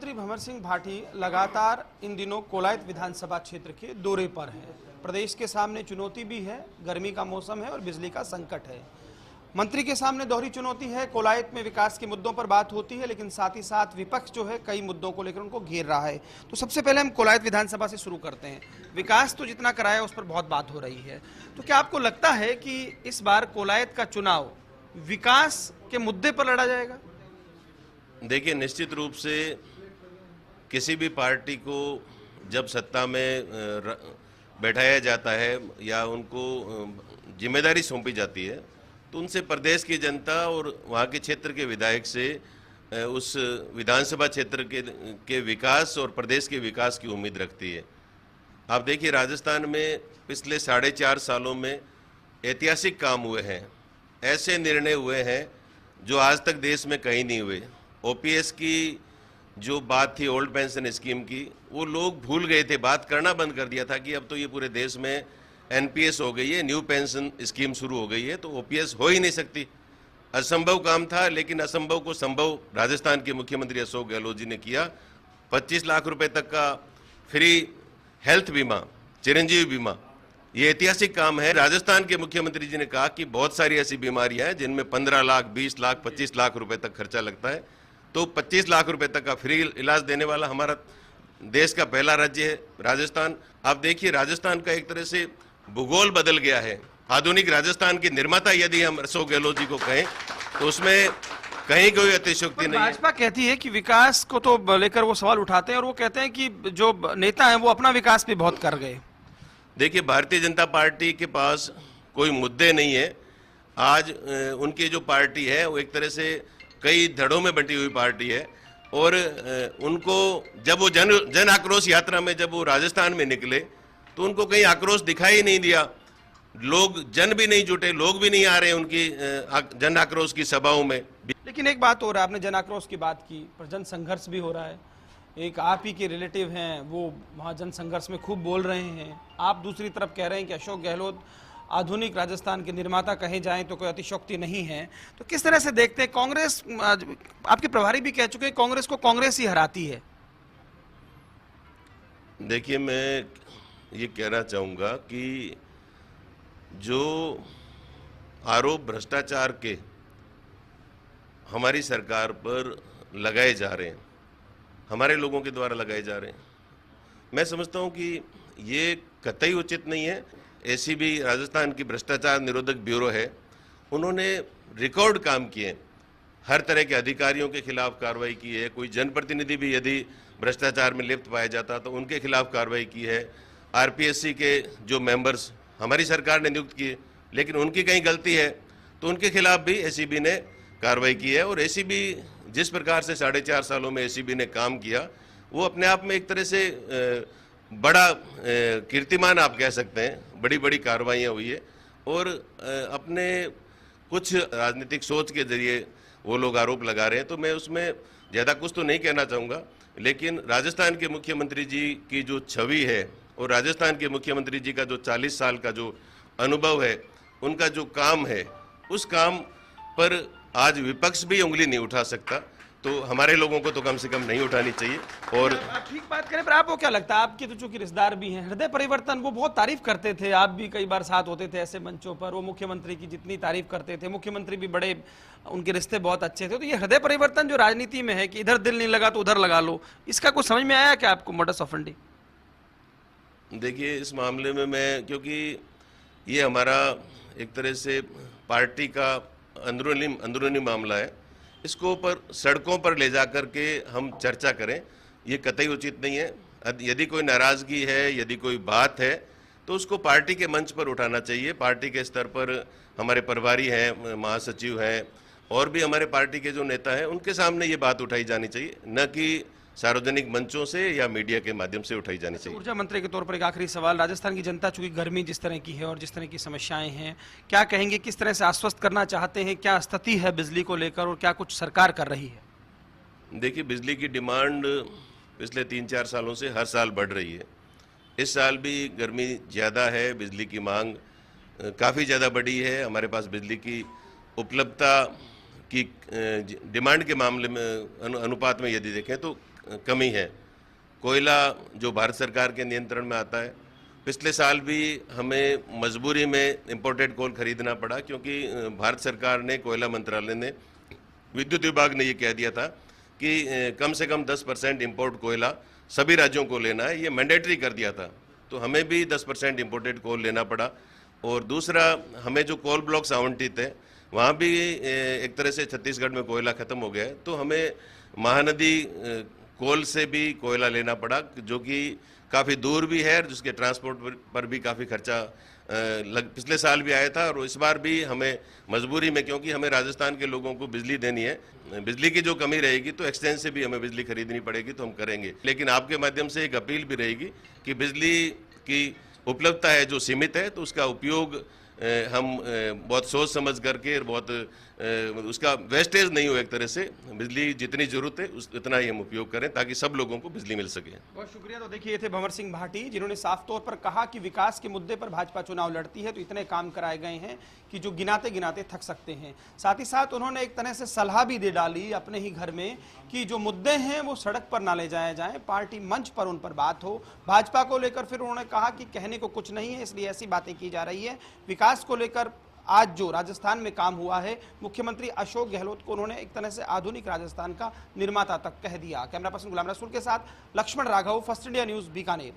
मंत्री भंवर सिंह भाटी लगातार इन दिनों कोलायत विधानसभा क्षेत्र के दौरे पर हैं। प्रदेश के सामने चुनौती भी है, गर्मी का मौसम है और बिजली का संकट है। मंत्री के सामने दोहरी चुनौती है। कोलायत में विकास के मुद्दों पर बात होती है, लेकिन साथ ही साथ विपक्ष जो है कई मुद्दों को लेकर उनको घेर रहा है। तो सबसे पहले हम कोलायत विधानसभा से शुरू करते हैं। विकास तो जितना कराया उस पर बहुत बात हो रही है, तो क्या आपको लगता है कि इस बार कोलायत का चुनाव विकास के मुद्दे पर लड़ा जाएगा? देखिए, निश्चित रूप से किसी भी पार्टी को जब सत्ता में बैठाया जाता है या उनको जिम्मेदारी सौंपी जाती है, तो उनसे प्रदेश की जनता और वहाँ के क्षेत्र के विधायक से उस विधानसभा क्षेत्र के विकास और प्रदेश के विकास की उम्मीद रखती है। आप देखिए, राजस्थान में पिछले 4.5 सालों में ऐतिहासिक काम हुए हैं, ऐसे निर्णय हुए हैं जो आज तक देश में कहीं नहीं हुए। ओपीएस की जो बात थी, ओल्ड पेंशन स्कीम की, वो लोग भूल गए थे, बात करना बंद कर दिया था कि अब तो ये पूरे देश में एनपीएस हो गई है, न्यू पेंशन स्कीम शुरू हो गई है, तो ओपीएस हो ही नहीं सकती। असंभव काम था, लेकिन असंभव को संभव राजस्थान के मुख्यमंत्री अशोक गहलोत जी ने किया। 25 लाख रुपए तक का फ्री हेल्थ बीमा, चिरंजीवी बीमा, ये ऐतिहासिक काम है। राजस्थान के मुख्यमंत्री जी ने कहा कि बहुत सारी ऐसी बीमारियां हैं जिनमें 15 लाख, 20 लाख, 25 लाख रुपए तक खर्चा लगता है, तो 25 लाख रुपए तक का फ्री इलाज देने वाला हमारा देश का पहला राज्य है राजस्थान। आप देखिए, राजस्थान का एक तरह से भूगोल बदल गया है। आधुनिक राजस्थान के निर्माता यदि हम अशोक गहलोत जी को कहें तो उसमें कहीं कोई अतिशयोक्ति नहीं है। भाजपा कहती है कि विकास को तो लेकर वो सवाल उठाते हैं और वो कहते हैं कि जो नेता हैं वो अपना विकास भी बहुत कर गए। देखिए, भारतीय जनता पार्टी के पास कोई मुद्दे नहीं है। आज उनकी जो पार्टी है वो एक तरह से कई धड़ों में बंटी हुई पार्टी है, और उनको जब वो जन आक्रोश यात्रा में जब वो राजस्थान में निकले तो उनको कहीं आक्रोश दिखाई नहीं दिया। लोग जन भी नहीं जुटे, लोग भी नहीं आ रहे उनकी जन आक्रोश की सभाओं में। लेकिन एक बात हो रहा है, आपने जन आक्रोश की बात की, पर जन संघर्ष भी हो रहा है। एक आप ही के रिलेटिव हैं, वो वहाँ जन संघर्ष में खूब बोल रहे हैं। आप दूसरी तरफ कह रहे हैं कि अशोक गहलोत आधुनिक राजस्थान के निर्माता कहे जाएं तो कोई अतिशयोक्ति नहीं है। तो किस तरह से देखते हैं? कांग्रेस, आपके प्रभारी भी कह चुके हैं, कांग्रेस को कांग्रेस ही हराती है। देखिए, मैं ये कहना चाहूँगा कि जो आरोप भ्रष्टाचार के हमारी सरकार पर लगाए जा रहे हैं, हमारे लोगों के द्वारा लगाए जा रहे हैं, मैं समझता हूँ कि ये कतई उचित नहीं है। एसीबी, राजस्थान की भ्रष्टाचार निरोधक ब्यूरो है, उन्होंने रिकॉर्ड काम किए, हर तरह के अधिकारियों के खिलाफ कार्रवाई की है। कोई जनप्रतिनिधि भी यदि भ्रष्टाचार में लिप्त पाया जाता तो उनके खिलाफ कार्रवाई की है। आरपीएससी के जो मेंबर्स हमारी सरकार ने नियुक्त किए, लेकिन उनकी कहीं गलती है तो उनके खिलाफ भी एसीबी ने कार्रवाई की है। और एसीबी जिस प्रकार से 4.5 सालों में एसीबी ने काम किया, वो अपने आप में एक तरह से बड़ा कीर्तिमान आप कह सकते हैं। बड़ी बड़ी कार्रवाइयाँ हुई है, और अपने कुछ राजनीतिक सोच के जरिए वो लोग आरोप लगा रहे हैं, तो मैं उसमें ज़्यादा कुछ तो नहीं कहना चाहूँगा। लेकिन राजस्थान के मुख्यमंत्री जी की जो छवि है और राजस्थान के मुख्यमंत्री जी का जो 40 साल का जो अनुभव है, उनका जो काम है, उस काम पर आज विपक्ष भी उंगली नहीं उठा सकता, तो हमारे लोगों को तो कम से कम नहीं उठानी चाहिए। और आप ठीक बात करें, पर आपको क्या लगता है? आपके तो चूंकि रिश्तेदार भी हैं, हृदय परिवर्तन वो बहुत तारीफ करते थे, आप भी कई बार साथ होते थे ऐसे मंचों पर, वो मुख्यमंत्री की जितनी तारीफ करते थे, मुख्यमंत्री भी बड़े, उनके रिश्ते बहुत अच्छे थे। तो ये हृदय परिवर्तन जो राजनीति में है कि इधर दिल नहीं लगा तो उधर लगा लो, इसका कुछ समझ में आया क्या आपको मॉडस ऑफेंडी? देखिए, इस मामले में मैं, क्योंकि ये हमारा एक तरह से पार्टी का अंदरूनी मामला है, इसको पर सड़कों पर ले जा कर के हम चर्चा करें, ये कतई उचित नहीं है। यदि कोई नाराज़गी है, यदि कोई बात है, तो उसको पार्टी के मंच पर उठाना चाहिए। पार्टी के स्तर पर हमारे प्रभारी हैं, महासचिव हैं, और भी हमारे पार्टी के जो नेता हैं, उनके सामने ये बात उठाई जानी चाहिए, न कि सार्वजनिक मंचों से या मीडिया के माध्यम से उठाई जानी चाहिए। ऊर्जा मंत्री के तौर पर एक आखिरी सवाल, राजस्थान की जनता चूंकि गर्मी जिस तरह की है और जिस तरह की समस्याएं हैं, क्या कहेंगे, किस तरह से आश्वस्त करना चाहते हैं? क्या स्थिति है बिजली को लेकर और क्या कुछ सरकार कर रही है? देखिए, बिजली की डिमांड पिछले 3-4 सालों से हर साल बढ़ रही है। इस साल भी गर्मी ज़्यादा है, बिजली की मांग काफ़ी ज़्यादा बढ़ी है। हमारे पास बिजली की उपलब्धता की डिमांड के मामले में अनुपात में यदि देखें तो कमी है। कोयला जो भारत सरकार के नियंत्रण में आता है, पिछले साल भी हमें मजबूरी में इंपोर्टेड कोल खरीदना पड़ा, क्योंकि भारत सरकार ने, कोयला मंत्रालय ने, विद्युत विभाग ने ये कह दिया था कि कम से कम 10% इंपोर्ट कोयला सभी राज्यों को लेना है, ये मैंडेटरी कर दिया था। तो हमें भी 10% इंपोर्टेड कोल लेना पड़ा। और दूसरा, हमें जो कोल ब्लॉक्स आवंटित है वहाँ भी एक तरह से छत्तीसगढ़ में कोयला खत्म हो गया है, तो हमें महानदी कोल से भी कोयला लेना पड़ा, जो कि काफ़ी दूर भी है और जिसके ट्रांसपोर्ट पर भी काफ़ी खर्चा पिछले साल भी आया था और इस बार भी हमें मजबूरी में, क्योंकि हमें राजस्थान के लोगों को बिजली देनी है, बिजली की जो कमी रहेगी तो एक्सचेंज से भी हमें बिजली खरीदनी पड़ेगी, तो हम करेंगे। लेकिन आपके माध्यम से एक अपील भी रहेगी कि बिजली की उपलब्धता है जो सीमित है, तो उसका उपयोग हम बहुत सोच समझ करके, बहुत उसका वेस्टेज नहीं हो, एक तरह से बिजली जितनी जरूरत है उतना ही हम उपयोग करें ताकि सब लोगों को बिजली मिल सके। बहुत शुक्रिया। तो देखिए, ये थे भंवर सिंह भाटी, जिन्होंने साफ तौर पर कहा कि विकास के मुद्दे पर भाजपा चुनाव लड़ती है तो इतने काम कराए गए हैं कि जो गिनाते गिनाते थक सकते हैं। साथ ही साथ उन्होंने एक तरह से सलाह भी दे डाली अपने ही घर में कि जो मुद्दे हैं वो सड़क पर ना ले जाए जाएं, पार्टी मंच पर उन पर बात हो। भाजपा को लेकर फिर उन्होंने कहा कि कहने को कुछ नहीं है, इसलिए ऐसी बातें की जा रही है। विकास को लेकर आज जो राजस्थान में काम हुआ है, मुख्यमंत्री अशोक गहलोत को उन्होंने एक तरह से आधुनिक राजस्थान का निर्माता तक कह दिया। कैमरा पर्सन गुलाम रसूल के साथ Lakshman Raghav, First India News, Bikaner.